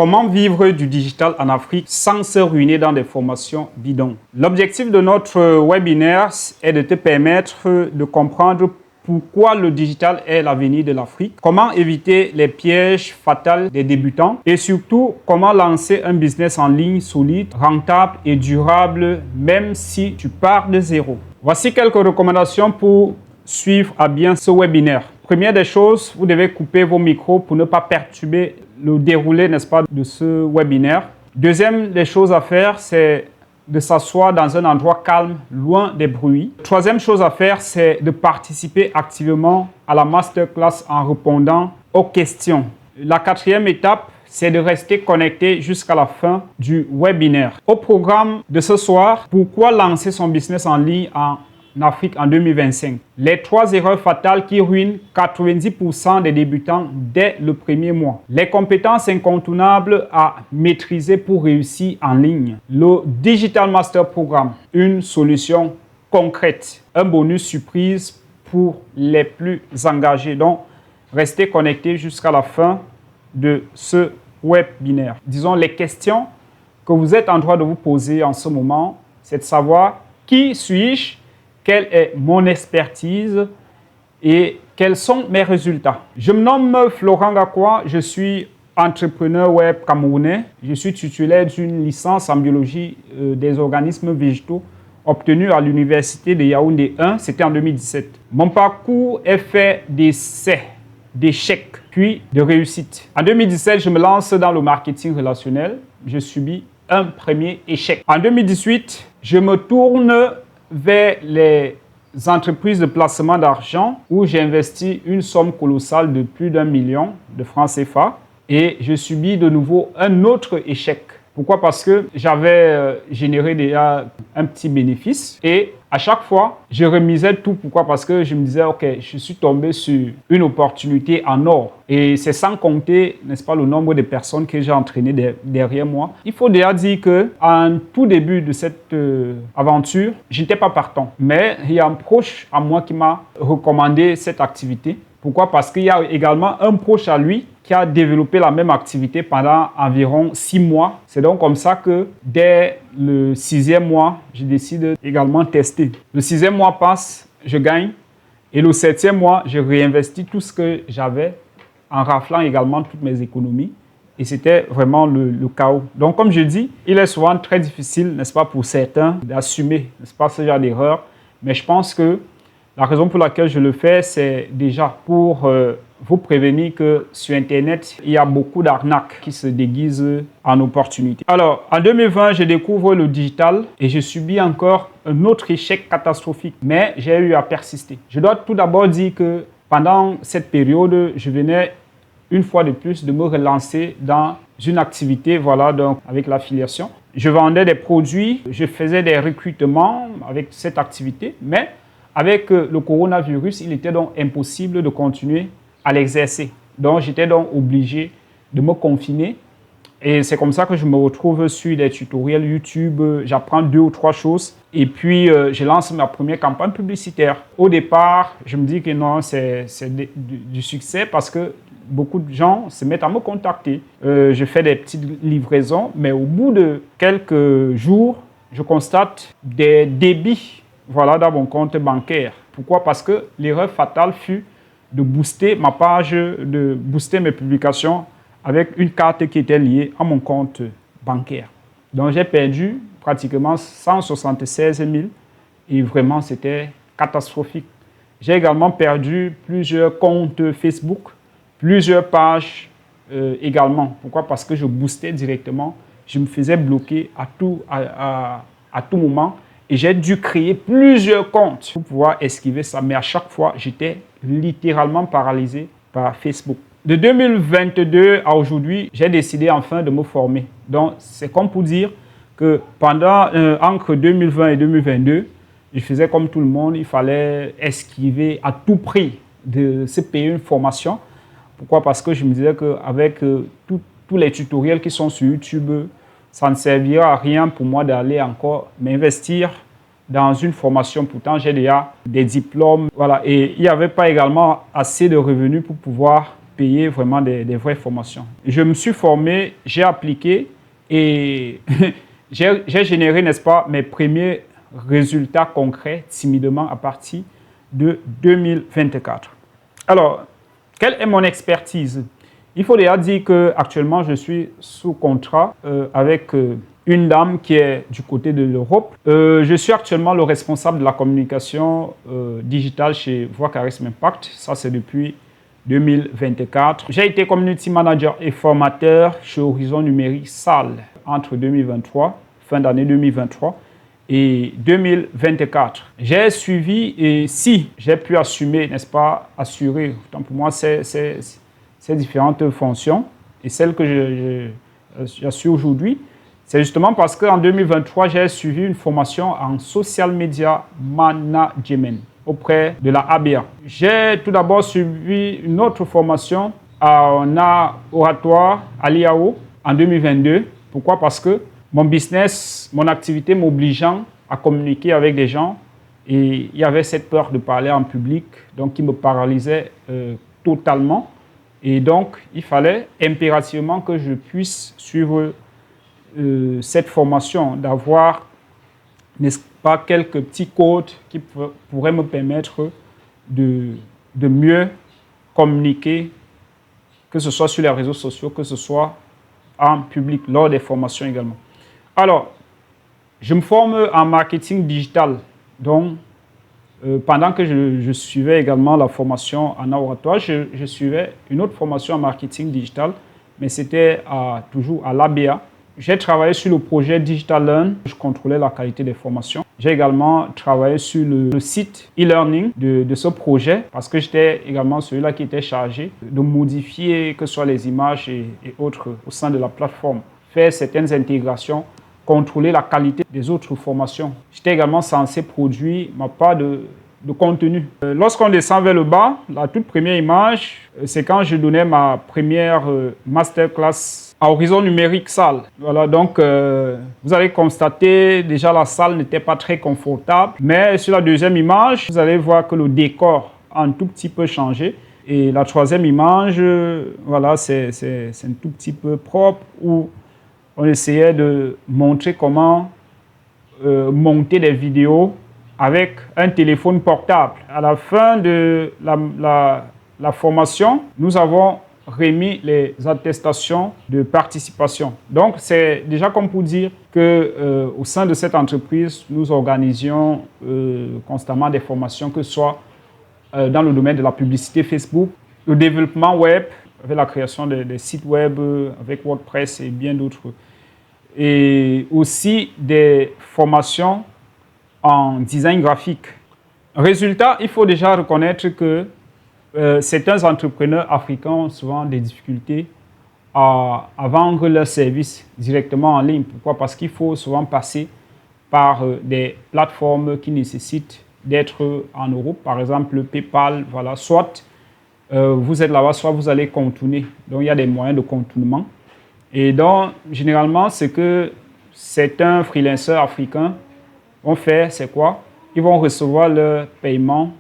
Comment vivre du digital en Afrique sans se ruiner dans des formations bidons? L'objectif de notre webinaire est de te permettre de comprendre pourquoi le digital est l'avenir de l'Afrique, comment éviter les pièges fatals des débutants et surtout comment lancer un business en ligne solide, rentable et durable même si tu pars de zéro. Voici quelques recommandations pour suivre à bien ce webinaire. Première des choses, vous devez couper vos micros pour ne pas perturber le déroulé, n'est-ce pas, de ce webinaire. Deuxième des choses à faire, c'est de s'asseoir dans un endroit calme, loin des bruits. Troisième chose à faire, c'est de participer activement à la masterclass en répondant aux questions. La quatrième étape, c'est de rester connecté jusqu'à la fin du webinaire. Au programme de ce soir, pourquoi lancer son business en ligne en Afrique en 2025. Les 3 erreurs fatales qui ruinent 90% des débutants dès le premier mois. Les compétences incontournables à maîtriser pour réussir en ligne. Le Digital Master Programme, une solution concrète. Un bonus surprise pour les plus engagés. Donc, restez connectés jusqu'à la fin de ce webinaire. Disons, les questions que vous êtes en droit de vous poser en ce moment, c'est de savoir qui suis-je, quelle est mon expertise et quels sont mes résultats. Je me nomme Florent Gakwa, je suis entrepreneur web camerounais. Je suis titulaire d'une licence en biologie des organismes végétaux obtenue à l'université de Yaoundé 1, c'était en 2017. Mon parcours est fait d'essais, d'échecs, puis de réussites. En 2017, je me lance dans le marketing relationnel. Je subis un premier échec. En 2018, je me tourne vers les entreprises de placement d'argent où j'ai investi une somme colossale de plus d'1 million de francs CFA et je subis de nouveau un autre échec. Pourquoi? Parce que j'avais généré déjà un petit bénéfice et à chaque fois, je remisais tout. Pourquoi? Parce que je me disais, OK, je suis tombé sur une opportunité en or. Et c'est sans compter, n'est-ce pas, le nombre de personnes que j'ai entraînées derrière moi. Il faut déjà dire qu'en tout début de cette aventure, je n'étais pas partant. Mais il y a un proche à moi qui m'a recommandé cette activité. Pourquoi? Parce qu'il y a également un proche à lui qui a développé la même activité pendant environ 6 mois. C'est donc comme ça que dès le 6e mois, je décide également de tester. Le 6e mois passe, je gagne. Et le 7e mois, je réinvestis tout ce que j'avais en raflant également toutes mes économies. Et c'était vraiment le chaos. Donc comme je dis, il est souvent très difficile, n'est-ce pas, pour certains d'assumer, n'est-ce pas, ce genre d'erreur. Mais je pense que la raison pour laquelle je le fais, c'est déjà pour vous prévenir que sur Internet, il y a beaucoup d'arnaques qui se déguisent en opportunités. Alors, en 2020, je découvre le digital et je subis encore un autre échec catastrophique. Mais j'ai eu à persister. Je dois tout d'abord dire que pendant cette période, je venais une fois de plus de me relancer dans une activité, voilà, donc avec l'affiliation. Je vendais des produits, je faisais des recrutements avec cette activité, mais avec le coronavirus, il était donc impossible de continuer à l'exercer. Donc, j'étais donc obligé de me confiner. Et c'est comme ça que je me retrouve sur des tutoriels YouTube. J'apprends 2 ou 3 choses. Et puis, je lance ma première campagne publicitaire. Au départ, je me dis que non, c'est du succès parce que beaucoup de gens se mettent à me contacter. Je fais des petites livraisons, mais au bout de quelques jours, je constate des débits, voilà, dans mon compte bancaire. Pourquoi? Parce que l'erreur fatale fut de booster ma page, de booster mes publications avec une carte qui était liée à mon compte bancaire. Donc, j'ai perdu pratiquement 176 000 et vraiment, c'était catastrophique. J'ai également perdu plusieurs comptes Facebook, plusieurs pages également. Pourquoi? Parce que je boostais directement. Je me faisais bloquer à tout moment. Et j'ai dû créer plusieurs comptes pour pouvoir esquiver ça. Mais à chaque fois, j'étais littéralement paralysé par Facebook. De 2022 à aujourd'hui, j'ai décidé enfin de me former. Donc, c'est comme pour dire que entre 2020 et 2022, je faisais comme tout le monde. Il fallait esquiver à tout prix de se payer une formation. Pourquoi? Parce que je me disais qu'avec tous les tutoriels qui sont sur YouTube, ça ne servira à rien pour moi d'aller encore m'investir dans une formation. Pourtant, j'ai déjà des diplômes. Voilà. Et il n'y avait pas également assez de revenus pour pouvoir payer vraiment des vraies formations. Je me suis formé, j'ai appliqué et j'ai généré, n'est-ce pas, mes premiers résultats concrets timidement à partir de 2024. Alors, quelle est mon expertise? Il faut déjà dire qu'actuellement, je suis sous contrat avec une dame qui est du côté de l'Europe. Je suis actuellement le responsable de la communication digitale chez Voix Charisme Impact. Ça, c'est depuis 2024. J'ai été community manager et formateur chez Horizon Numérique Salle entre 2023, fin d'année 2023 et 2024. J'ai suivi et si j'ai pu assumer, n'est-ce pas, assurer, tant pour moi, ces différentes fonctions et celles que j'assure aujourd'hui, c'est justement parce qu'en 2023, j'ai suivi une formation en social media management auprès de la ABA. J'ai tout d'abord suivi une autre formation en art oratoire à l'IAO en 2022. Pourquoi? Parce que mon business, mon activité m'obligeant à communiquer avec des gens et il y avait cette peur de parler en public, donc qui me paralysait totalement. Et donc, il fallait impérativement que je puisse suivre cette formation, d'avoir, n'est-ce pas, quelques petits codes qui pourraient me permettre de mieux communiquer, que ce soit sur les réseaux sociaux, que ce soit en public, lors des formations également. Alors, je me forme en marketing digital. Donc, pendant que je suivais également la formation en oratoire, je suivais une autre formation en marketing digital, mais c'était toujours à l'ABA. J'ai travaillé sur le projet Digital Learn. Je contrôlais la qualité des formations. J'ai également travaillé sur le site e-learning de ce projet parce que j'étais également celui-là qui était chargé de modifier que ce soit les images et autres au sein de la plateforme, faire certaines intégrations, contrôler la qualité des autres formations. J'étais également censé produire ma part de contenu. Lorsqu'on descend vers le bas, la toute première image, c'est quand je donnais ma première masterclass à Horizon Numérique Salle. Voilà, donc vous allez constater, déjà la salle n'était pas très confortable, mais sur la deuxième image, vous allez voir que le décor a un tout petit peu changé. Et la troisième image, voilà, c'est un tout petit peu propre où on essayait de montrer comment monter des vidéos avec un téléphone portable. À la fin de la formation, nous avons remis les attestations de participation. Donc, c'est déjà comme pour dire qu'au sein de cette entreprise, nous organisions constamment des formations, que ce soit dans le domaine de la publicité Facebook, le développement web, avec la création des sites web, avec WordPress et bien d'autres. Et aussi des formations en design graphique. Résultat, il faut déjà reconnaître que certains entrepreneurs africains ont souvent des difficultés à vendre leurs services directement en ligne. Pourquoi? Parce qu'il faut souvent passer par des plateformes qui nécessitent d'être en Europe. Par exemple, PayPal, voilà. Soit vous êtes là-bas, soit vous allez contourner. Donc, il y a des moyens de contournement. Et donc, généralement, ce que certains freelancers africains vont faire, c'est quoi? Ils vont recevoir leur paiement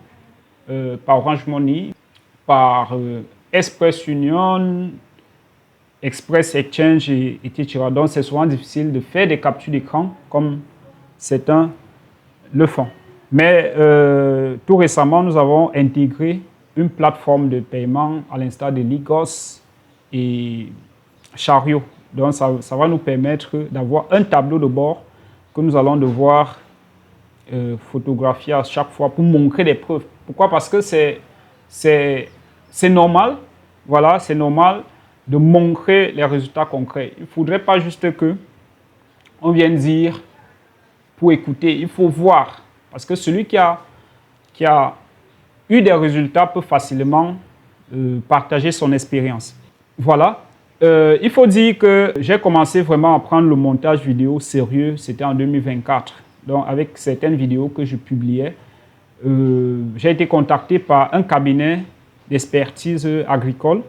par Orange Money, par Express Union, Express Exchange, etc. Donc, c'est souvent difficile de faire des captures d'écran comme certains le font. Mais tout récemment, nous avons intégré une plateforme de paiement à l'instar de Ligos et Chariot. Donc, ça va nous permettre d'avoir un tableau de bord que nous allons devoir photographier à chaque fois pour montrer des preuves. Pourquoi? Parce que c'est normal, voilà, c'est normal de montrer les résultats concrets. Il ne faudrait pas juste que on vienne dire pour écouter, il faut voir. Parce que celui qui a eu des résultats peut facilement partager son expérience. Voilà. Il faut dire que j'ai commencé vraiment à prendre le montage vidéo sérieux, c'était en 2024. Donc, avec certaines vidéos que je publiais, j'ai été contacté par un cabinet d'expertise agricole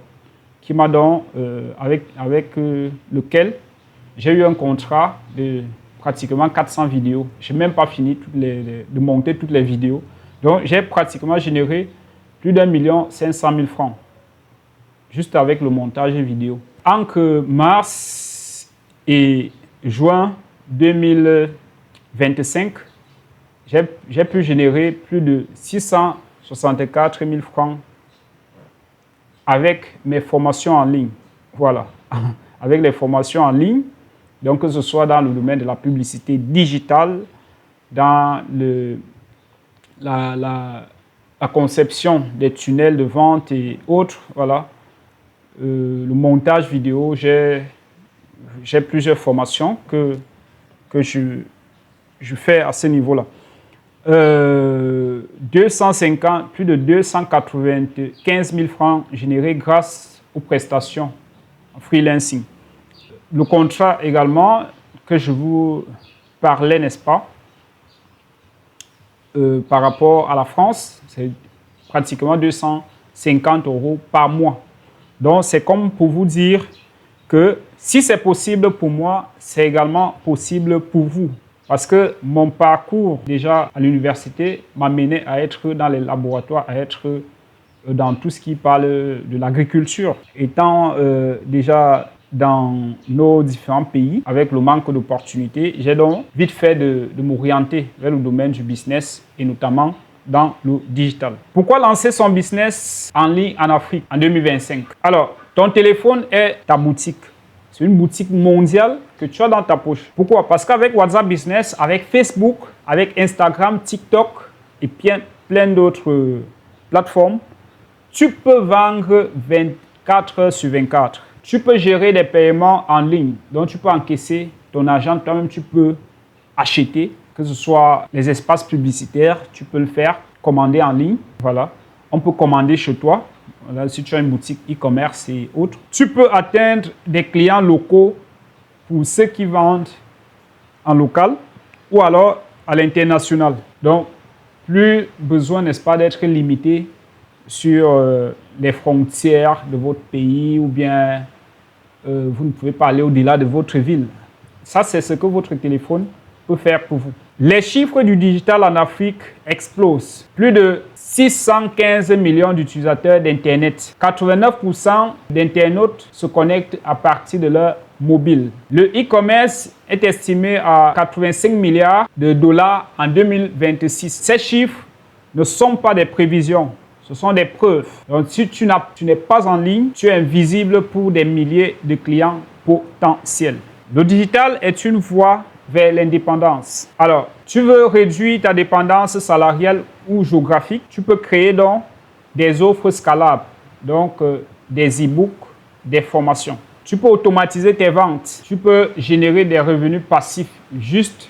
qui m'a donc, avec lequel j'ai eu un contrat de pratiquement 400 vidéos. Je n'ai même pas fini de monter toutes les vidéos. Donc, j'ai pratiquement généré plus d'1 500 000 francs. juste avec le montage vidéo. Entre mars et juin 2025, j'ai pu générer plus de 664 000 francs avec mes formations en ligne. Voilà, avec les formations en ligne, donc que ce soit dans le domaine de la publicité digitale, dans la conception des tunnels de vente et autres, voilà. Le montage vidéo, j'ai plusieurs formations que je fais à ce niveau-là. Plus de 295 000 francs générés grâce aux prestations en freelancing. Le contrat également que je vous parlais, n'est-ce pas, par rapport à la France, c'est pratiquement 250 € par mois. Donc, c'est comme pour vous dire que si c'est possible pour moi, c'est également possible pour vous. Parce que mon parcours déjà à l'université m'a mené à être dans les laboratoires, à être dans tout ce qui parle de l'agriculture. Étant déjà dans nos différents pays, avec le manque d'opportunités, j'ai donc vite fait de m'orienter vers le domaine du business et notamment dans le digital. Pourquoi lancer son business en ligne en Afrique en 2025? Alors, ton téléphone est ta boutique. C'est une boutique mondiale que tu as dans ta poche. Pourquoi? Parce qu'avec WhatsApp Business, avec Facebook, avec Instagram, TikTok et plein d'autres plateformes, tu peux vendre 24 heures sur 24. Tu peux gérer des paiements en ligne. Donc, tu peux encaisser ton argent. Toi-même, tu peux acheter, que ce soit les espaces publicitaires. Tu peux le faire, commander en ligne. Voilà. On peut commander chez toi. Voilà, si tu as une boutique e-commerce et autres. Tu peux atteindre des clients locaux pour ceux qui vendent en local ou alors à l'international. Donc, plus besoin, n'est-ce pas, d'être limité sur les frontières de votre pays ou bien vous ne pouvez pas aller au-delà de votre ville. Ça, c'est ce que votre téléphone peut faire pour vous. Les chiffres du digital en Afrique explosent. Plus de 615 millions d'utilisateurs d'Internet. 89% d'internautes se connectent à partir de leur mobile. Le e-commerce est estimé à 85 milliards de dollars en 2026. Ces chiffres ne sont pas des prévisions. Ce sont des preuves. Donc, si tu n'es pas en ligne, tu es invisible pour des milliers de clients potentiels. Le digital est une voie vers l'indépendance. Alors, tu veux réduire ta dépendance salariale ou géographique, tu peux créer donc des offres scalables, donc des e-books, des formations. Tu peux automatiser tes ventes, tu peux générer des revenus passifs juste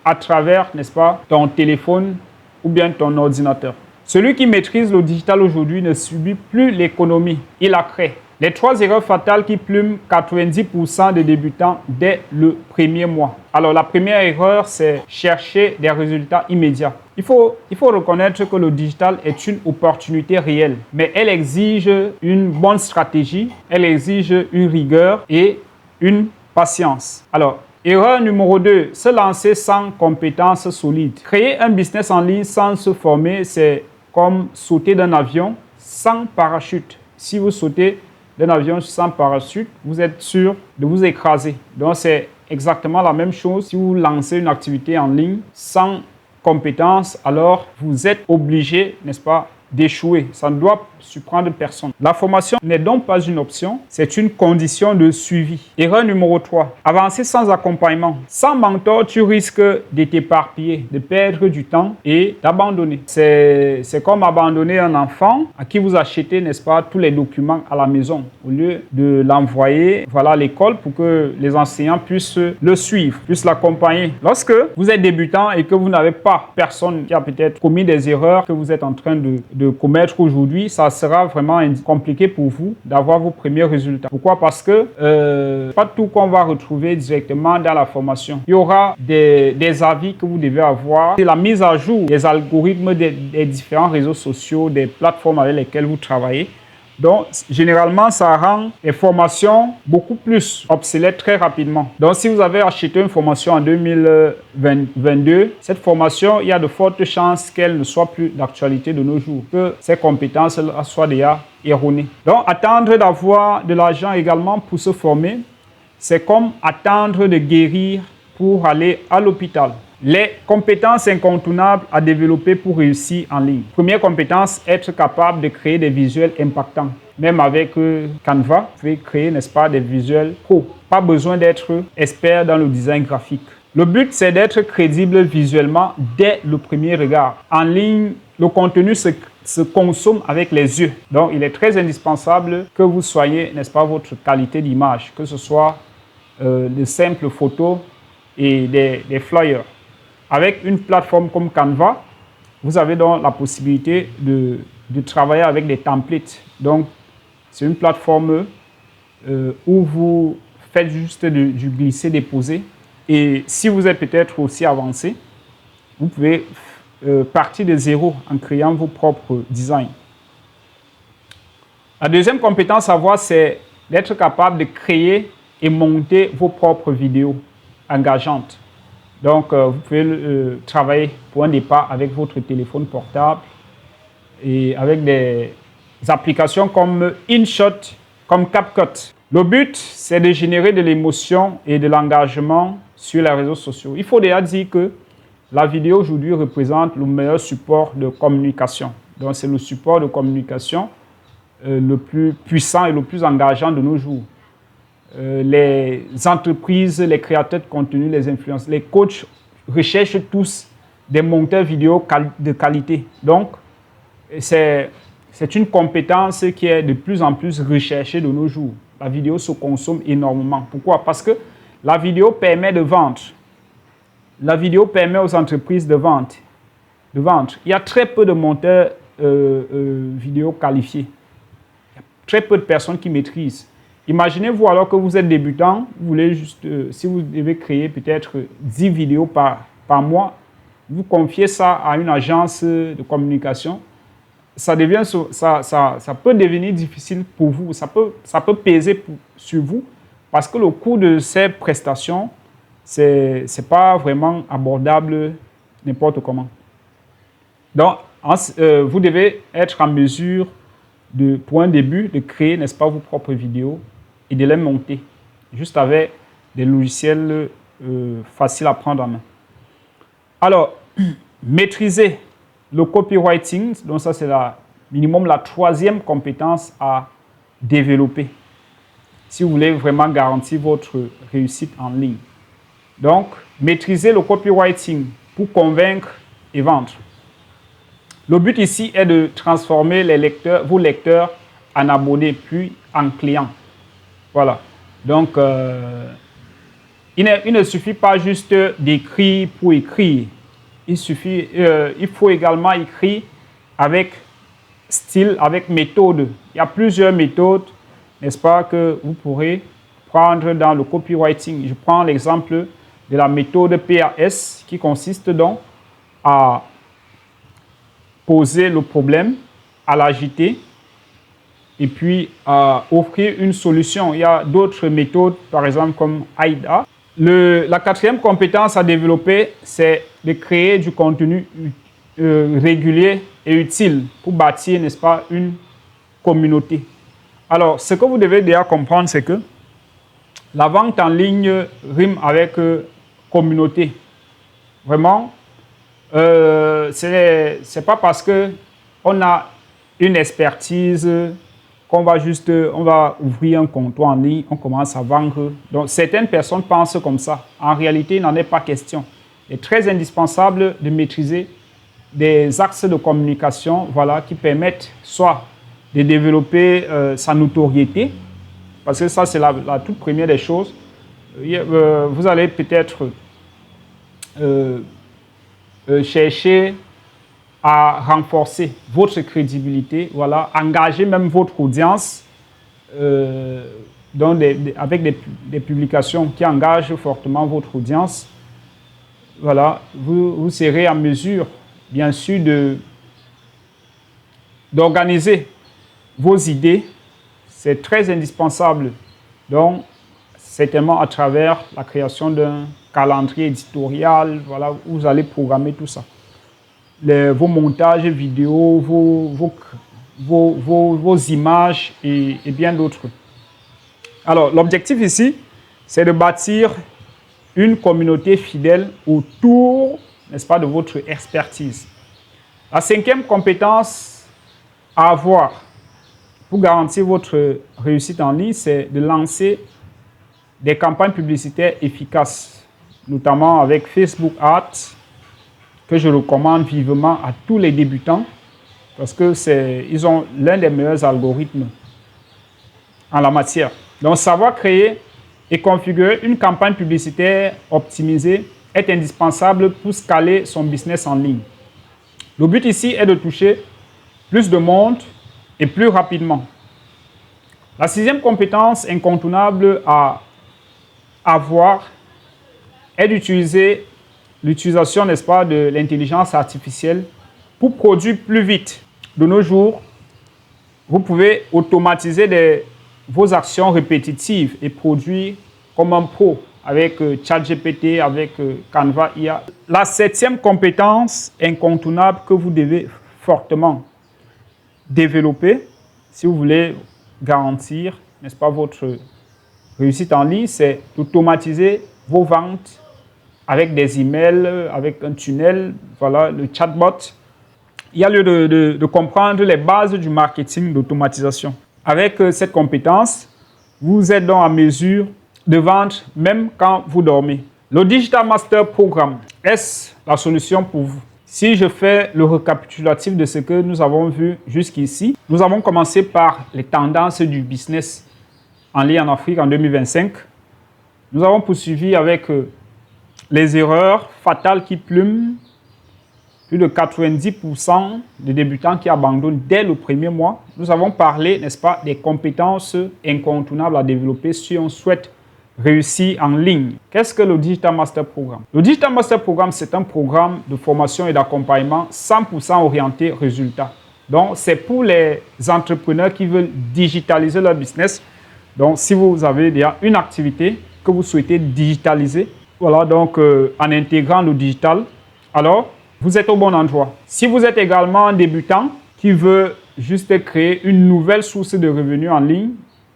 à travers, n'est-ce pas, ton téléphone ou bien ton ordinateur. Celui qui maîtrise le digital aujourd'hui ne subit plus l'économie, il la crée. Les 3 erreurs fatales qui plument 90% des débutants dès le premier mois. Alors, la première erreur, c'est chercher des résultats immédiats. Il faut reconnaître que le digital est une opportunité réelle, mais elle exige une bonne stratégie, elle exige une rigueur et une patience. Alors, erreur numéro 2, se lancer sans compétences solides. Créer un business en ligne sans se former, c'est comme sauter d'un avion sans parachute. Si vous sautez d'un avion sans parachute, vous êtes sûr de vous écraser. Donc, c'est exactement la même chose. Si vous lancez une activité en ligne sans compétence, alors vous êtes obligé, n'est-ce pas, d'échouer. Ça ne doit surprendre personne. La formation n'est donc pas une option, c'est une condition de suivi. Erreur numéro 3, avancer sans accompagnement. Sans mentor, tu risques de t'éparpiller, de perdre du temps et d'abandonner. C'est comme abandonner un enfant à qui vous achetez, n'est-ce pas, tous les documents à la maison au lieu de l'envoyer à l'école pour que les enseignants puissent le suivre, puissent l'accompagner. Lorsque vous êtes débutant et que vous n'avez pas personne qui a peut-être commis des erreurs que vous êtes en train de commettre aujourd'hui, ça sera vraiment compliqué pour vous d'avoir vos premiers résultats. Pourquoi? Parce que pas tout qu'on va retrouver directement dans la formation. Il y aura des avis que vous devez avoir. C'est la mise à jour des algorithmes des différents réseaux sociaux, des plateformes avec lesquelles vous travaillez Donc, généralement, ça rend les formations beaucoup plus obsolètes très rapidement. Donc, si vous avez acheté une formation en 2022, cette formation, il y a de fortes chances qu'elle ne soit plus d'actualité de nos jours, que ces compétences soient déjà erronées. Donc, attendre d'avoir de l'argent également pour se former, c'est comme attendre de guérir pour aller à l'hôpital. Les compétences incontournables à développer pour réussir en ligne. Première compétence, être capable de créer des visuels impactants. Même avec Canva, vous pouvez créer, n'est-ce pas, des visuels pro. Pas besoin d'être expert dans le design graphique. Le but, c'est d'être crédible visuellement dès le premier regard. En ligne, le contenu se consomme avec les yeux. Donc, il est très indispensable que vous soyez, n'est-ce pas, votre qualité d'image, que ce soit de simples photos et des flyers. Avec une plateforme comme Canva, vous avez donc la possibilité de travailler avec des templates. Donc, c'est une plateforme où vous faites juste du glisser-déposer. Et si vous êtes peut-être aussi avancé, vous pouvez partir de zéro en créant vos propres designs. La deuxième compétence à avoir, c'est d'être capable de créer et monter vos propres vidéos engageantes. Donc, vous pouvez travailler pour un départ avec votre téléphone portable et avec des applications comme InShot, comme CapCut. Le but, c'est de générer de l'émotion et de l'engagement sur les réseaux sociaux. Il faut déjà dire que la vidéo aujourd'hui représente le meilleur support de communication. Donc, c'est le support de communication le plus puissant et le plus engageant de nos jours. Les entreprises, les créateurs de contenu, les influenceurs, les coachs recherchent tous des monteurs vidéo de qualité. Donc, c'est une compétence qui est de plus en plus recherchée de nos jours. La vidéo se consomme énormément. Pourquoi? Parce que la vidéo permet de vendre. La vidéo permet aux entreprises de vendre. Il y a très peu de monteurs vidéo qualifiés. Il y a très peu de personnes qui maîtrisent. Imaginez-vous alors que vous êtes débutant, vous voulez juste, si vous devez créer peut-être 10 vidéos par mois, vous confiez ça à une agence de communication, ça peut devenir difficile pour vous, ça peut peser sur vous parce que le coût de ces prestations, c'est pas vraiment abordable n'importe comment. Donc, vous devez être en mesure pour un début, de créer, n'est-ce pas, vos propres vidéos et de les monter, juste avec des logiciels faciles à prendre en main. Alors, maîtriser le copywriting, donc ça c'est minimum la troisième compétence à développer si vous voulez vraiment garantir votre réussite en ligne. Donc, maîtriser le copywriting pour convaincre et vendre. Le but ici est de transformer vos lecteurs en abonnés, puis en clients. Voilà. Donc, il ne suffit pas juste d'écrire pour écrire. Il faut également écrire avec style, avec méthode. Il y a plusieurs méthodes, n'est-ce pas, que vous pourrez prendre dans le copywriting. Je prends l'exemple de la méthode PAS qui consiste donc à poser le problème, à l'agiter et puis à offrir une solution. Il y a d'autres méthodes, par exemple comme AIDA. La quatrième compétence à développer, c'est de créer du contenu régulier et utile pour bâtir, n'est-ce pas, une communauté. Alors, ce que vous devez déjà comprendre, c'est que la vente en ligne rime avec communauté. Vraiment, c'est pas parce qu'on a une expertise qu'on va ouvrir un compte en ligne, on commence à vendre. Donc, certaines personnes pensent comme ça. En réalité, il n'en est pas question. Il est très indispensable de maîtriser des axes de communication, voilà, qui permettent soit de développer sa notoriété, parce que ça, c'est la toute première des choses. Vous allez peut-être chercher à renforcer votre crédibilité, voilà, engager même votre audience avec des publications qui engagent fortement votre audience. Voilà, vous serez en mesure, bien sûr, d'organiser vos idées. C'est très indispensable. Donc, certainement à travers la création d'un calendrier éditorial, voilà, où vous allez programmer tout ça. Vos montages vidéo, vos images et bien d'autres. Alors, l'objectif ici, c'est de bâtir une communauté fidèle autour, n'est-ce pas, de votre expertise. La cinquième compétence à avoir pour garantir votre réussite en ligne, c'est de lancer des campagnes publicitaires efficaces, notamment avec Facebook Ads, que je recommande vivement à tous les débutants parce qu'ils ont l'un des meilleurs algorithmes en la matière. Donc, savoir créer et configurer une campagne publicitaire optimisée est indispensable pour scaler son business en ligne. Le but ici est de toucher plus de monde et plus rapidement. La sixième compétence incontournable à avoir est d'utiliser l'utilisation, n'est-ce pas, de l'intelligence artificielle pour produire plus vite. De nos jours, vous pouvez automatiser vos actions répétitives et produire comme un pro avec ChatGPT, avec Canva IA. La septième compétence incontournable que vous devez fortement développer si vous voulez garantir, n'est-ce pas, votre réussite en ligne, c'est d'automatiser vos ventes avec des emails, avec un tunnel, voilà, le chatbot. Il y a lieu de comprendre les bases du marketing d'automatisation. Avec cette compétence, vous êtes donc en mesure de vendre même quand vous dormez. Le Digital Master Programme, est-ce la solution pour vous? Si je fais le récapitulatif de ce que nous avons vu jusqu'ici, nous avons commencé par les tendances du business en ligne en Afrique en 2025. Nous avons poursuivi avec les erreurs fatales qui plument. Plus de 90% des débutants qui abandonnent dès le premier mois. Nous avons parlé, n'est-ce pas, des compétences incontournables à développer si on souhaite réussir en ligne. Qu'est-ce que le Digital Master Programme? Le Digital Master Programme, c'est un programme de formation et d'accompagnement 100% orienté résultat. Donc, c'est pour les entrepreneurs qui veulent digitaliser leur business. Donc, si vous avez déjà une activité que vous souhaitez digitaliser, voilà, donc en intégrant le digital, alors vous êtes au bon endroit. Si vous êtes également un débutant qui veut juste créer une nouvelle source de revenus en ligne,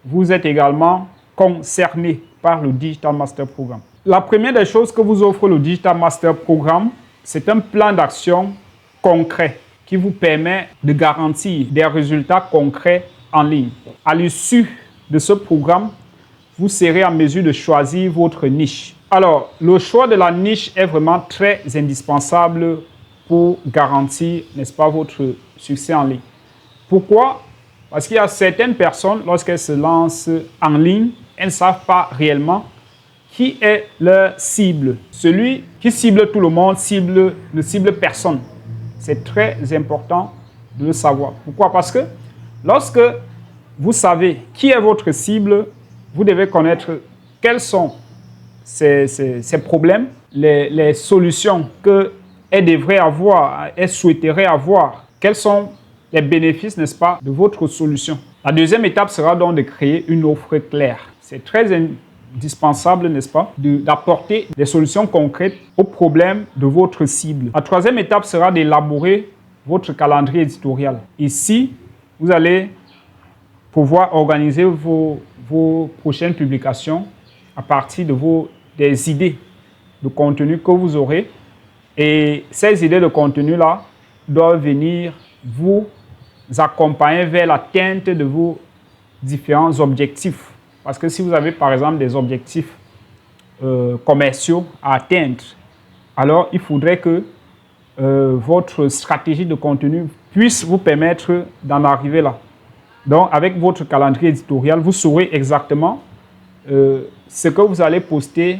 vous êtes également concerné par le Digital Master Programme. La première des choses que vous offre le Digital Master Programme, c'est un plan d'action concret qui vous permet de garantir des résultats concrets en ligne. À l'issue de ce programme, vous serez en mesure de choisir votre niche. Alors, le choix de la niche est vraiment très indispensable pour garantir, n'est-ce pas, votre succès en ligne. Pourquoi? Parce qu'il y a certaines personnes, lorsqu'elles se lancent en ligne, elles ne savent pas réellement qui est leur cible. Celui qui cible tout le monde ne cible personne. C'est très important de le savoir. Pourquoi? Parce que lorsque vous savez qui est votre cible, vous devez connaître quels sont ces problèmes, les solutions qu'elle devrait avoir, elle souhaiterait avoir. Quels sont les bénéfices, n'est-ce pas, de votre solution? La deuxième étape sera donc de créer une offre claire. C'est très indispensable, n'est-ce pas, d'apporter des solutions concrètes aux problèmes de votre cible. La troisième étape sera d'élaborer votre calendrier éditorial. Ici, vous allez pouvoir organiser vos prochaines publications à partir de des idées de contenu que vous aurez. Et ces idées de contenu-là doivent venir vous accompagner vers l'atteinte de vos différents objectifs. Parce que si vous avez par exemple des objectifs commerciaux à atteindre, alors il faudrait que votre stratégie de contenu puisse vous permettre d'en arriver là. Donc avec votre calendrier éditorial, vous saurez exactement ce que vous allez poster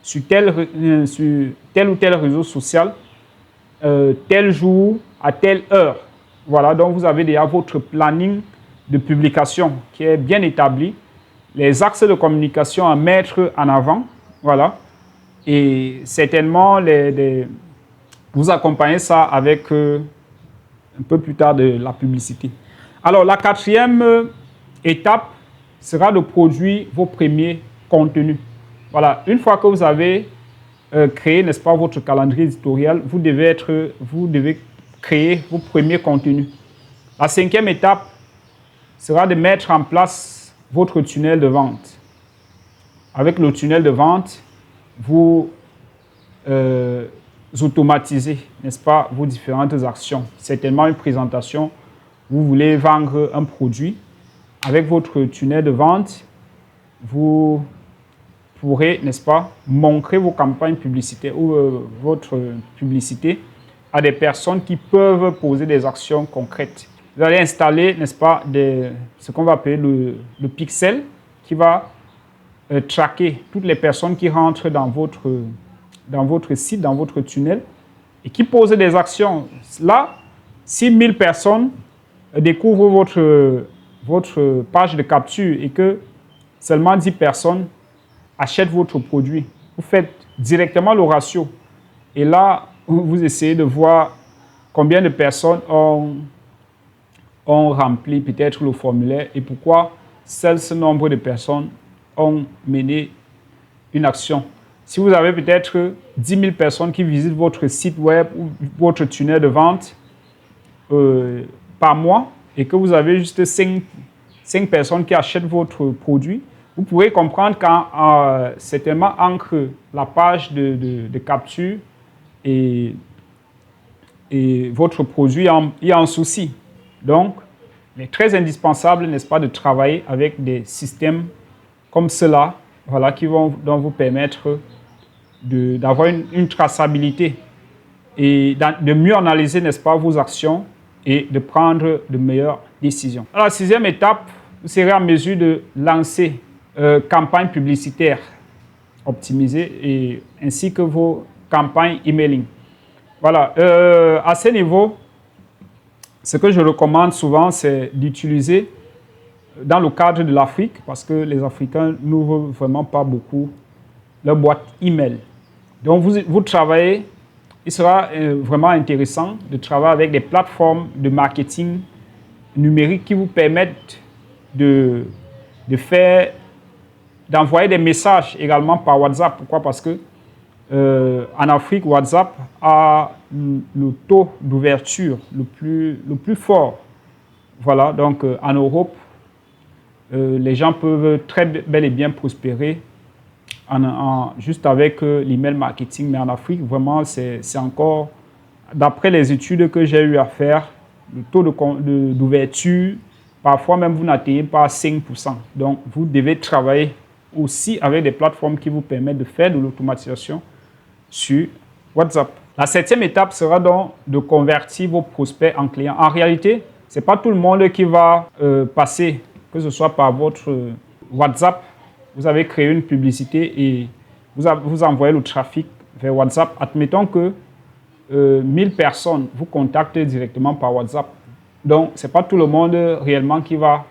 sur tel ou tel réseau social, tel jour, à telle heure. Voilà, donc vous avez déjà votre planning de publication qui est bien établi, les axes de communication à mettre en avant, voilà, et certainement vous accompagnez ça avec un peu plus tard de la publicité. Alors, la quatrième étape sera de produire vos premiers contenus. Voilà, une fois que vous avez créé, n'est-ce pas, votre calendrier éditorial, vous devez créer vos premiers contenus. La cinquième étape sera de mettre en place votre tunnel de vente. Avec le tunnel de vente, vous automatisez, n'est-ce pas, vos différentes actions. Certainement une présentation, vous voulez vendre un produit. Avec votre tunnel de vente, vous pourrez, n'est-ce pas, montrer vos campagnes publicitaires ou votre publicité à des personnes qui peuvent poser des actions concrètes. Vous allez installer, n'est-ce pas, ce qu'on va appeler le pixel qui va traquer toutes les personnes qui rentrent dans votre site, dans votre tunnel et qui posent des actions. Là, si 1000 personnes découvrent votre page de capture et que seulement 10 personnes achètent votre produit, vous faites directement le ratio. Et là, vous essayez de voir combien de personnes ont rempli peut-être le formulaire et pourquoi seul ce nombre de personnes ont mené une action. Si vous avez peut-être 10 000 personnes qui visitent votre site web ou votre tunnel de vente par mois et que vous avez juste 5 personnes qui achètent votre produit, vous pourrez comprendre quand certainement entre la page de capture et votre produit, il y a un souci. Donc, il est très indispensable, n'est-ce pas, de travailler avec des systèmes comme cela, voilà, qui vont donc vous permettre d'avoir une traçabilité et de mieux analyser, n'est-ce pas, vos actions et de prendre de meilleures décisions. Alors, la sixième étape, vous serez en mesure de lancer campagnes publicitaires optimisées et ainsi que vos campagnes emailing. Voilà, à ce niveau, ce que je recommande souvent, c'est d'utiliser dans le cadre de l'Afrique, parce que les Africains n'ouvrent vraiment pas beaucoup leur boîte email. Donc, vous travaillez, il sera vraiment intéressant de travailler avec des plateformes de marketing numérique qui vous permettent d'envoyer des messages également par WhatsApp. Pourquoi? Parce que en Afrique, WhatsApp a le taux d'ouverture le plus fort. Voilà, donc en Europe, les gens peuvent très bel et bien prospérer juste avec l'email marketing. Mais en Afrique, vraiment, c'est encore, d'après les études que j'ai eu à faire, le taux d'ouverture, parfois même vous n'atteignez pas 5%. Donc, vous devez travailler aussi avec des plateformes qui vous permettent de faire de l'automatisation sur WhatsApp. La septième étape sera donc de convertir vos prospects en clients. En réalité, ce n'est pas tout le monde qui va passer, que ce soit par votre WhatsApp. Vous avez créé une publicité et vous envoyez le trafic vers WhatsApp. Admettons que 1000 personnes vous contactent directement par WhatsApp. Donc, ce n'est pas tout le monde réellement qui va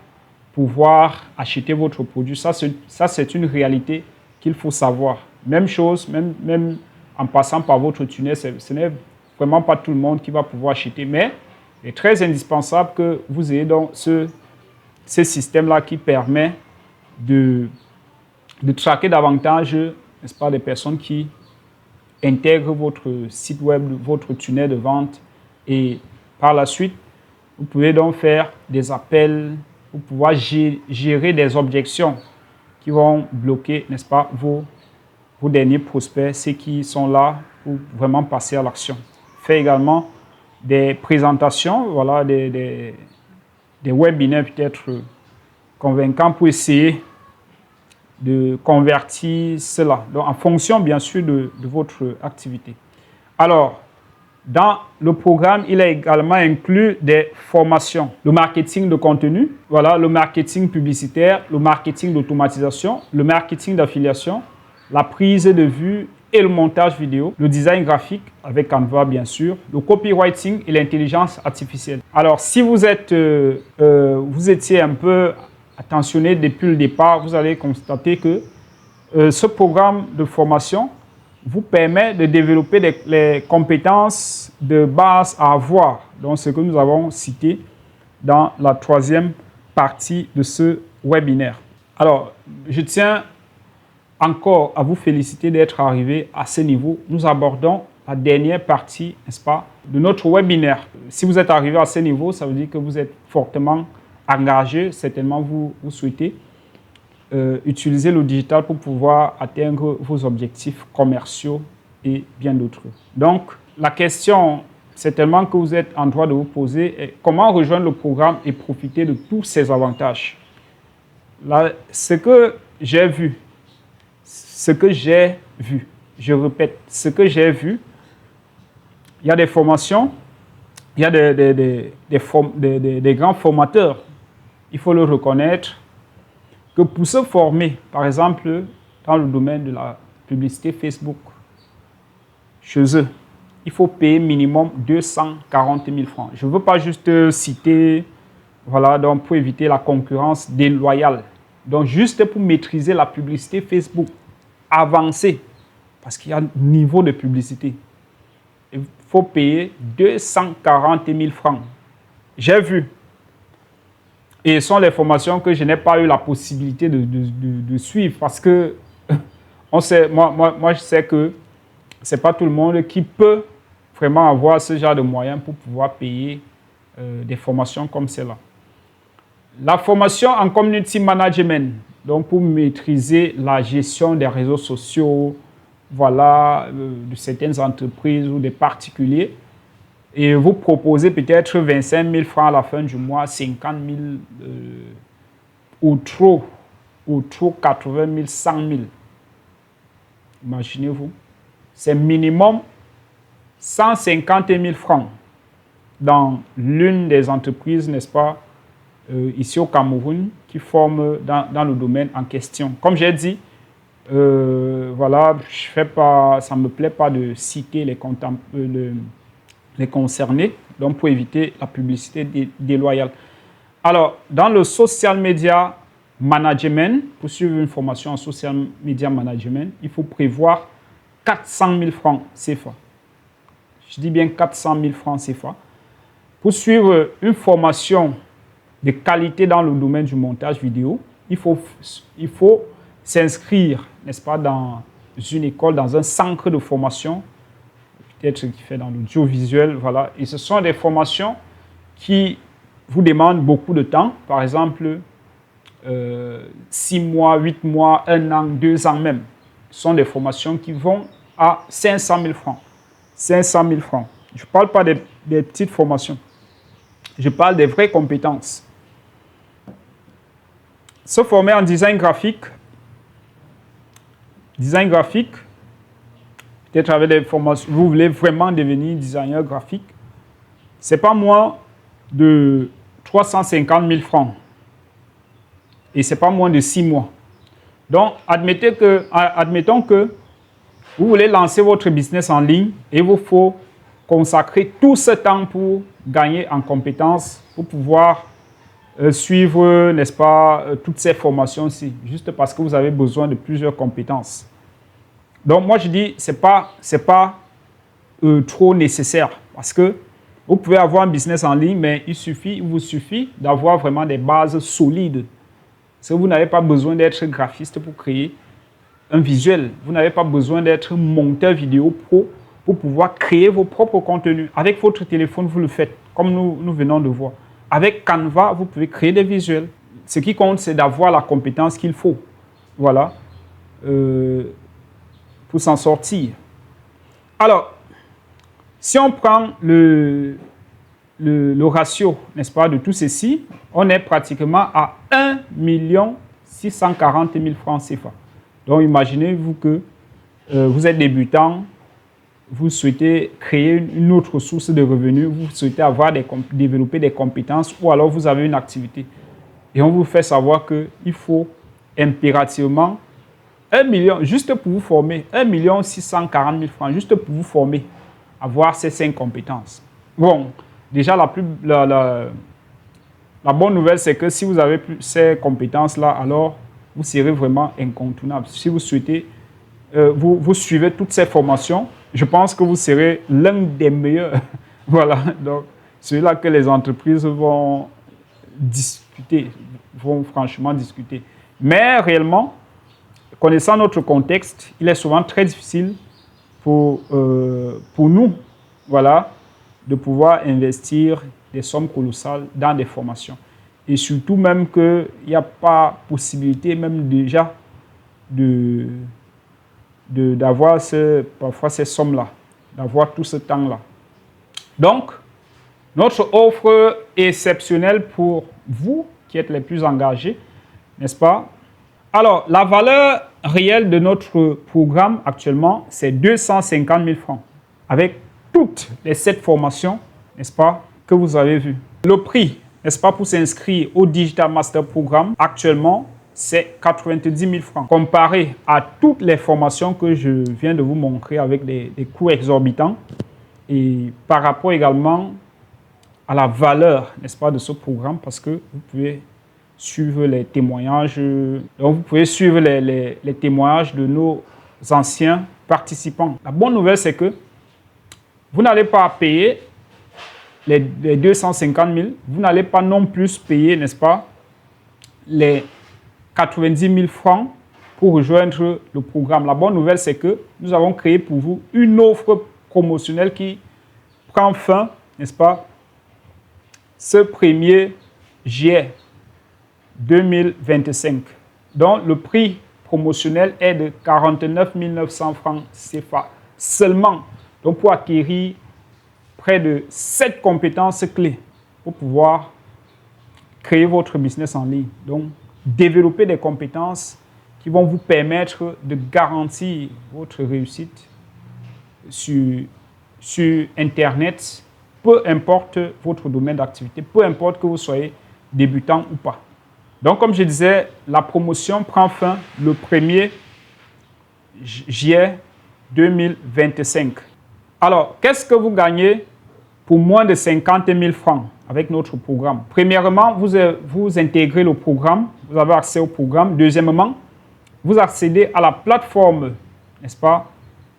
pouvoir acheter votre produit. Ça, c'est une réalité qu'il faut savoir. Même chose, même en passant par votre tunnel, ce n'est vraiment pas tout le monde qui va pouvoir acheter. Mais il est très indispensable que vous ayez donc ce système-là qui permet de traquer davantage, n'est-ce pas, des personnes qui intègrent votre site web, votre tunnel de vente. Et par la suite, vous pouvez donc faire des appels pour pouvoir gérer des objections qui vont bloquer, n'est-ce pas, vos derniers prospects, ceux qui sont là pour vraiment passer à l'action. Faites également des présentations, voilà, des webinaires peut-être convaincants pour essayer de convertir cela. Donc, en fonction, bien sûr, de votre activité. Alors, dans le programme, il est également inclus des formations. Le marketing de contenu, voilà, le marketing publicitaire, le marketing d'automatisation, le marketing d'affiliation, la prise de vue et le montage vidéo, le design graphique avec Canva bien sûr, le copywriting et l'intelligence artificielle. Alors si vous étiez un peu attentionné depuis le départ, vous allez constater que ce programme de formation vous permet de développer les compétences de base à avoir, donc ce que nous avons cité, dans la troisième partie de ce webinaire. Alors, je tiens encore à vous féliciter d'être arrivé à ce niveau. Nous abordons la dernière partie, n'est-ce pas, de notre webinaire. Si vous êtes arrivé à ce niveau, ça veut dire que vous êtes fortement engagé. Certainement, vous souhaitez utiliser le digital pour pouvoir atteindre vos objectifs commerciaux et bien d'autres. Donc, la question certainement que vous êtes en droit de vous poser est comment rejoindre le programme et profiter de tous ses avantages. Là, ce que j'ai vu, je répète, ce que j'ai vu, il y a des formations, il y a des grands formateurs, il faut le reconnaître, que pour se former, par exemple, dans le domaine de la publicité Facebook, chez eux, il faut payer minimum 240 000 francs. Je ne veux pas juste citer, voilà, donc pour éviter la concurrence déloyale. Donc, juste pour maîtriser la publicité Facebook avancée, parce qu'il y a un niveau de publicité, il faut payer 240 000 francs. J'ai vu. Et ce sont les formations que je n'ai pas eu la possibilité de suivre parce que on sait, moi, je sais que ce n'est pas tout le monde qui peut vraiment avoir ce genre de moyens pour pouvoir payer des formations comme celle-là. La formation en community management, donc pour maîtriser la gestion des réseaux sociaux, voilà, de certaines entreprises ou des particuliers, et vous proposez peut-être 25 000 francs à la fin du mois, 50 000 ou trop 80 000, 100 000. Imaginez-vous, c'est minimum 150 000 francs dans l'une des entreprises, n'est-ce pas, ici au Cameroun, qui forment dans le domaine en question. Comme j'ai dit, voilà, ça ne me plaît pas de citer les concernés, donc pour éviter la publicité déloyale. Alors, dans le social media management, pour suivre une formation en social media management, il faut prévoir 400 000 francs CFA. Je dis bien 400 000 francs CFA. Pour suivre une formation de qualité dans le domaine du montage vidéo, il faut s'inscrire, n'est-ce pas, dans une école, dans un centre de formation, peut-être qui fait dans l'audiovisuel, voilà. Et ce sont des formations qui vous demandent beaucoup de temps, par exemple 6 mois, 8 mois, 1 an, 2 ans même. Ce sont des formations qui vont à 500 000 francs. 500 000 francs. Je ne parle pas des petites formations. Je parle des vraies compétences. Se former en design graphique, peut-être avec des formations, vous voulez vraiment devenir designer graphique, ce n'est pas moins de 350 000 francs. Et ce n'est pas moins de 6 mois. Donc, admettons que vous voulez lancer votre business en ligne et il vous faut consacrer tout ce temps pour gagner en compétences, pour pouvoir suivre, n'est-ce pas, toutes ces formations-ci, juste parce que vous avez besoin de plusieurs compétences. Donc, moi, je dis, ce n'est pas trop nécessaire parce que vous pouvez avoir un business en ligne, mais il vous suffit d'avoir vraiment des bases solides. Parce que vous n'avez pas besoin d'être graphiste pour créer un visuel. Vous n'avez pas besoin d'être monteur vidéo pro pour pouvoir créer vos propres contenus. Avec votre téléphone, vous le faites, comme nous venons de voir. Avec Canva, vous pouvez créer des visuels. Ce qui compte, c'est d'avoir la compétence qu'il faut. Voilà. Pour s'en sortir. Alors, si on prend le ratio, n'est-ce pas, de tout ceci, on est pratiquement à 1 640 000 francs CFA. Donc, imaginez-vous que vous êtes débutant, vous souhaitez créer une autre source de revenus, vous souhaitez développer des compétences ou alors vous avez une activité. Et on vous fait savoir qu'il faut impérativement 1 million, juste pour vous former, 1 640 000 francs, juste pour vous former, avoir ces 5 compétences. Bon, déjà, la bonne nouvelle, c'est que si vous avez ces compétences-là, alors vous serez vraiment incontournable. Si vous souhaitez, vous suivez toutes ces formations, je pense que vous serez l'un des meilleurs. Voilà, donc c'est là que les entreprises vont discuter, vont franchement discuter. Mais réellement, connaissant notre contexte, il est souvent très difficile pour nous, voilà, de pouvoir investir des sommes colossales dans des formations. Et surtout même qu'il n'y a pas possibilité même déjà d'avoir parfois ces sommes-là, d'avoir tout ce temps-là. Donc, notre offre exceptionnelle pour vous qui êtes les plus engagés, n'est-ce pas? Alors, la valeur réelle de notre programme actuellement, c'est 250 000 francs, avec toutes les 7 formations, n'est-ce pas, que vous avez vues. Le prix, n'est-ce pas, pour s'inscrire au Digital Master Programme, actuellement, c'est 90 000 francs. Comparé à toutes les formations que je viens de vous montrer avec des coûts exorbitants, et par rapport également à la valeur, n'est-ce pas, de ce programme, parce que vous pouvez suivre les témoignages. Donc, vous pouvez suivre les témoignages de nos anciens participants. La bonne nouvelle, c'est que vous n'allez pas payer les 250 000. Vous n'allez pas non plus payer, n'est-ce pas, les 90 000 francs pour rejoindre le programme. La bonne nouvelle, c'est que nous avons créé pour vous une offre promotionnelle qui prend fin, n'est-ce pas, ce 1er juillet 2025. Donc, le prix promotionnel est de 49 900 francs CFA seulement. Donc, pour acquérir près de 7 compétences clés pour pouvoir créer votre business en ligne. Donc, développer des compétences qui vont vous permettre de garantir votre réussite sur Internet, peu importe votre domaine d'activité, peu importe que vous soyez débutant ou pas. Donc, comme je disais, la promotion prend fin le 1er juillet 2025. Alors, qu'est-ce que vous gagnez pour moins de 50 000 francs avec notre programme? Premièrement, vous intégrez le programme, vous avez accès au programme. Deuxièmement, vous accédez à la plateforme, n'est-ce pas,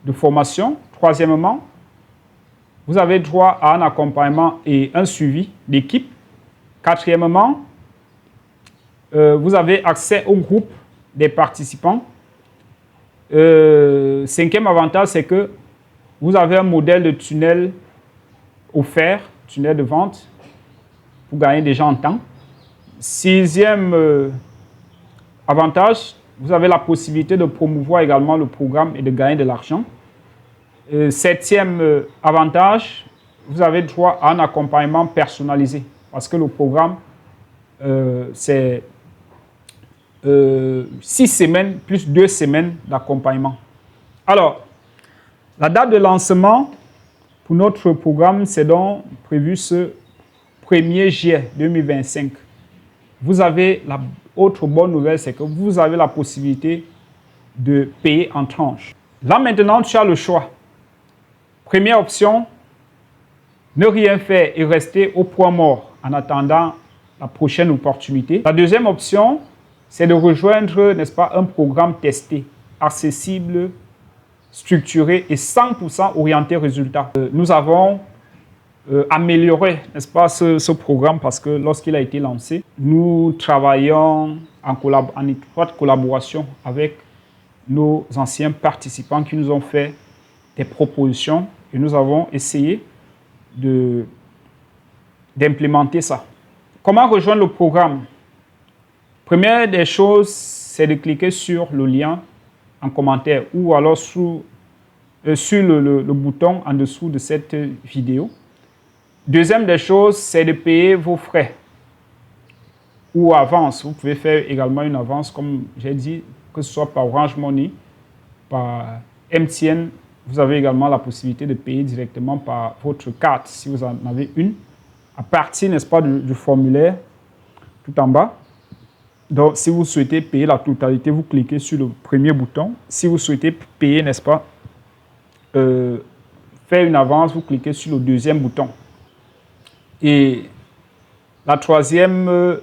de formation. Troisièmement, vous avez droit à un accompagnement et un suivi d'équipe. Quatrièmement, vous avez accès au groupe des participants. Cinquième avantage, c'est que vous avez un modèle de tunnel offert, tunnel de vente, pour gagner des gens en temps. Sixième avantage, vous avez la possibilité de promouvoir également le programme et de gagner de l'argent. Septième avantage, vous avez droit à un accompagnement personnalisé parce que le programme, c'est 6 semaines plus 2 semaines d'accompagnement. Alors, la date de lancement pour notre programme, c'est donc prévu ce 1er juillet 2025. Vous avez la autre bonne nouvelle, c'est que vous avez la possibilité de payer en tranches. Là maintenant, tu as le choix. Première option, ne rien faire et rester au point mort en attendant la prochaine opportunité. La deuxième option, c'est de rejoindre, n'est-ce pas, un programme testé, accessible, structuré et 100% orienté résultat. Nous avons amélioré, n'est-ce pas, ce programme parce que lorsqu'il a été lancé, nous travaillons en étroite collaboration avec nos anciens participants qui nous ont fait des propositions et nous avons essayé d'implémenter ça. Comment rejoindre le programme? Première des choses, c'est de cliquer sur le lien en commentaire ou alors sur le bouton en dessous de cette vidéo. Deuxième des choses, c'est de payer vos frais ou avance. Vous pouvez faire également une avance, comme j'ai dit, que ce soit par Orange Money, par MTN. Vous avez également la possibilité de payer directement par votre carte, si vous en avez une, à partir, n'est-ce pas, du formulaire tout en bas. Donc, si vous souhaitez payer la totalité, vous cliquez sur le premier bouton. Si vous souhaitez payer, n'est-ce pas, faire une avance, vous cliquez sur le deuxième bouton. Et la troisième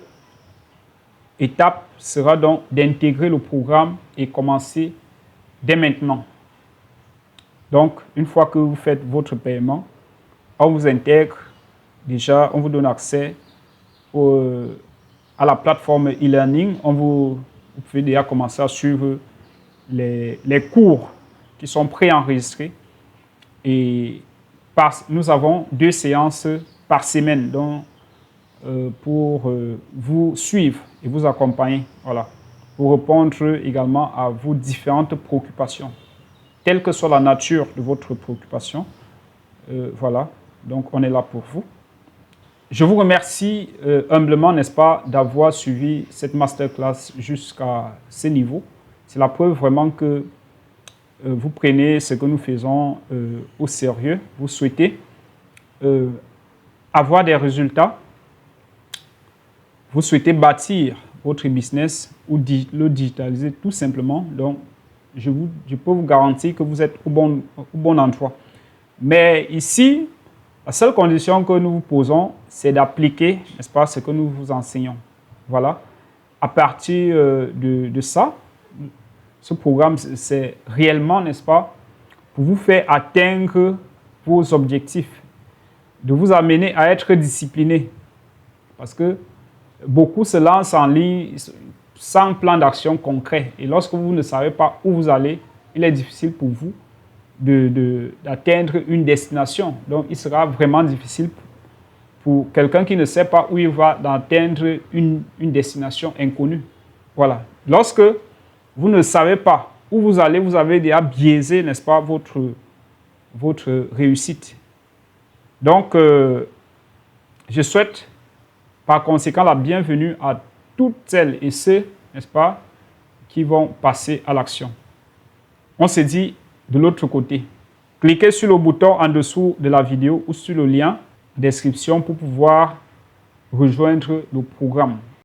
étape sera donc d'intégrer le programme et commencer dès maintenant. Donc, une fois que vous faites votre paiement, on vous intègre déjà, on vous donne accès à la plateforme e-learning. Vous pouvez déjà commencer à suivre les cours qui sont préenregistrés. Et nous avons 2 séances par semaine donc, pour vous suivre et vous accompagner. Voilà, pour répondre également à vos différentes préoccupations, quelle que soit la nature de votre préoccupation. Voilà, donc on est là pour vous. Je vous remercie humblement, n'est-ce pas, d'avoir suivi cette masterclass jusqu'à ce niveau. C'est la preuve vraiment que vous prenez ce que nous faisons au sérieux. Vous souhaitez avoir des résultats. Vous souhaitez bâtir votre business ou le digitaliser tout simplement. Donc, je peux vous garantir que vous êtes au bon endroit. Mais ici, la seule condition que nous vous posons, c'est d'appliquer, n'est-ce pas, ce que nous vous enseignons. Voilà. À partir de ça, ce programme, c'est réellement, n'est-ce pas, pour vous faire atteindre vos objectifs, de vous amener à être discipliné. Parce que beaucoup se lancent en ligne sans plan d'action concret. Et lorsque vous ne savez pas où vous allez, il est difficile pour vous d'atteindre une destination. Donc, il sera vraiment difficile pour quelqu'un qui ne sait pas où il va d'atteindre une destination inconnue. Voilà. Lorsque vous ne savez pas où vous allez, vous avez déjà biaisé, n'est-ce pas, votre réussite. Donc, je souhaite par conséquent la bienvenue à toutes celles et ceux, n'est-ce pas, qui vont passer à l'action. On se dit de l'autre côté. Cliquez sur le bouton en dessous de la vidéo ou sur le lien description pour pouvoir rejoindre le programme.